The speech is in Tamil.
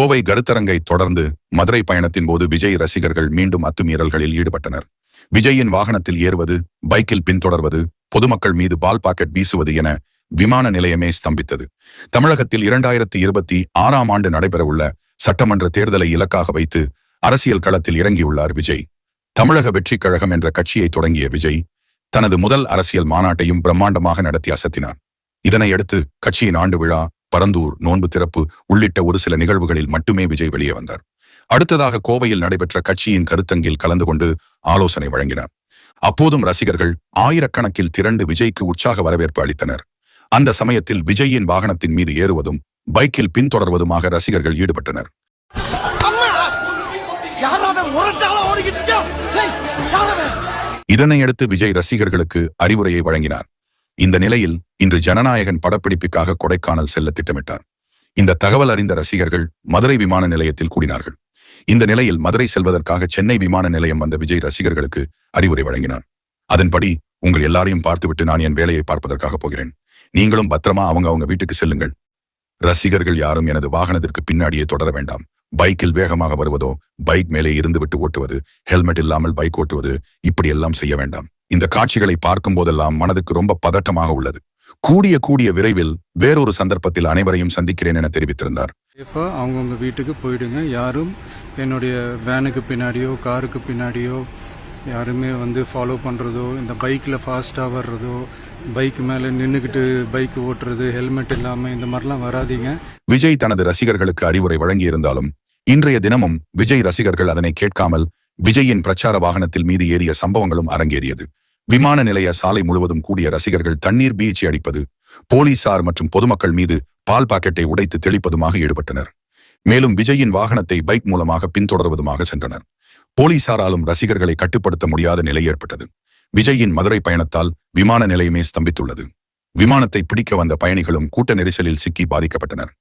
கோவை கருத்தரங்கை தொடர்ந்து மதுரை பயணத்தின் போது விஜய் ரசிகர்கள் மீண்டும் அத்துமீறல்களில் ஈடுபட்டனர். விஜயின் வாகனத்தில் ஏறுவது, பைக்கில் பின்தொடர்வது, பொதுமக்கள் மீது பால் பாக்கெட் வீசுவது என விமான நிலையமே ஸ்தம்பித்தது. தமிழகத்தில் 2026ஆம் ஆண்டு நடைபெறவுள்ள சட்டமன்ற தேர்தலை இலக்காக வைத்து அரசியல் களத்தில் இறங்கியுள்ளார் விஜய். தமிழக வெற்றிக் கழகம் என்ற கட்சியை தொடங்கிய விஜய் தனது முதல் அரசியல் மாநாட்டையும் பிரம்மாண்டமாக நடத்தி அசத்தினார். இதனையடுத்து கட்சியின் ஆண்டு விழா, பரந்தூர் நோன்பு திறப்பு உள்ளிட்ட ஒரு சில நிகழ்வுகளில் மட்டுமே விஜய் வெளியே வந்தார். அடுத்ததாக கோவையில் நடைபெற்ற கட்சியின் கருத்தங்கில் கலந்து கொண்டு ஆலோசனை வழங்கினார். அப்போதும் ரசிகர்கள் ஆயிரக்கணக்கில் திரண்டு விஜய்க்கு உற்சாக வரவேற்பு அளித்தனர். அந்த சமயத்தில் விஜயின் வாகனத்தின் மீது ஏறுவதும், பைக்கில் பின்தொடர்வதுமாக ரசிகர்கள் ஈடுபட்டனர். இதனையடுத்து விஜய் ரசிகர்களுக்கு அறிவுரையை வழங்கினார். இந்த நிலையில் இன்று ஜனநாயகன் படப்பிடிப்புக்காக கொடைக்கானல் செல்ல திட்டமிட்டார். இந்த தகவல் அறிந்த ரசிகர்கள் மதுரை விமான நிலையத்தில் கூடினார்கள். இந்த நிலையில் மதுரை செல்வதற்காக சென்னை விமான நிலையம் வந்த விஜய் ரசிகர்களுக்கு அறிவுரை வழங்கினார். அதன்படி, உங்கள் எல்லாரையும் பார்த்துவிட்டு நான் என் வேலையை பார்ப்பதற்காக போகிறேன். நீங்களும் பத்திரமா அவங்க வீட்டுக்கு செல்லுங்கள். ரசிகர்கள் யாரும் எனது வாகனத்திற்கு பின்னாடியே தொடர வேண்டாம். பைக்கில் வேகமாக வருவதோ, பைக் மேலே இருந்து விட்டு ஓட்டுவது, ஹெல்மெட் இல்லாமல் பைக் ஓட்டுவது, இப்படி எல்லாம் செய்ய வேண்டாம். இந்த காட்சிகளை பார்க்கும் போதெல்லாம் மனதுக்கு ரொம்ப பதட்டமாக உள்ளது. கூடிய விரைவில் வேறொரு சந்தர்ப்பத்தில் அனைவரையும் சந்திக்கிறேன் என தெரிவித்திருந்தார். அவங்கவுங்க வீட்டுக்கு போயிடுங்க. யாரும் என்னுடைய வேனுக்கு பின்னாடியோ காருக்கு பின்னாடியோ யாருமே ஃபாலோ பண்ணுறதோ, இந்த பைக்கில் ஃபாஸ்ட்டாக வர்றதோ, பைக் மேலே நின்றுக்கிட்டு பைக் ஓட்டுறது, ஹெல்மெட் இல்லாமல் இந்த மாதிரிலாம் வராதிங்க. விஜய் தனது ரசிகர்களுக்கு அறிவுரை வழங்கியிருந்தாலும் இன்றைய தினமும் விஜய் ரசிகர்கள் அதனை கேட்காமல் விஜயின் பிரச்சார வாகனத்தில் மீது ஏறிய சம்பவங்களும் அரங்கேறியது. விமான நிலைய சாலை முழுவதும் கூடிய ரசிகர்கள் தண்ணீர் பீச்சி அடிப்பது, போலீசார் மற்றும் பொதுமக்கள் மீது பால் பாக்கெட்டை உடைத்து தெளிப்பதுமாக ஈடுபட்டனர். மேலும் விஜயின் வாகனத்தை பைக் மூலமாக பின்தொடர்வதுமாக சென்றனர். போலீசாராலும் ரசிகர்களை கட்டுப்படுத்த முடியாத நிலை ஏற்பட்டது. விஜயின் மதுரை பயணத்தால் விமான நிலையமே ஸ்தம்பித்துள்ளது. விமானத்தை பிடிக்க வந்த பயணிகளும் கூட்ட நெரிசலில் சிக்கி பாதிக்கப்பட்டனர்.